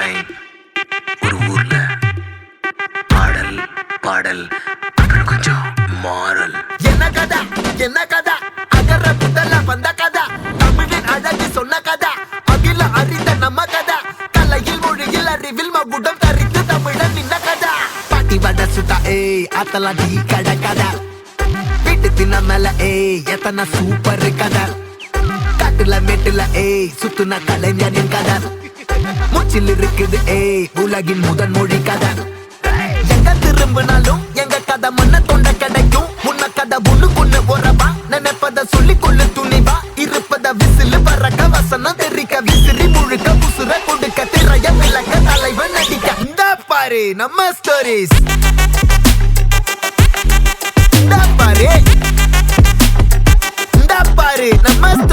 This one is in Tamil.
டைம் ஒரு ஊர்ல பாடல் பாடல் அப்புறம் கொஞ்சம் மாறல். என்ன கதை என்ன கதை அகர புதல வந்த கதை தமிழின் அழகு சொன்ன கதை அகில அறிந்த நம்ம கதை கலையில் மொழியில் அறிவில் மகுடம் தரித்து தமிழன் நின்ன கதை பாட்டி வட சுட்டா அத்தலா டீ கடை கதை வீட்டு தின்ன மேல எத்தனை சூப்பர் கதை காட்டுல மேட்டுல சுத்துன கலைஞனின் கதை மூச்சில் இருக்குது உலகின் முதன் மொழி கதை எங்க திரும்பினாலும் எங்க கதை மண்ண தொண்ட கிடைக்கும் முன்ன கதை ஒண்ணு போறவா நினைப்பத சொல்லி கொள்ளு துணிவா இருப்பத விசிலு பறக்க வசனம் தெரிக்க விசிறி முழுக்க புசுர கொடுக்க திரைய விளக்க தலைவன் நடிக்க இந்த பாரு நம்ம ஸ்டோரிஸ் இந்த பாரு நம்ம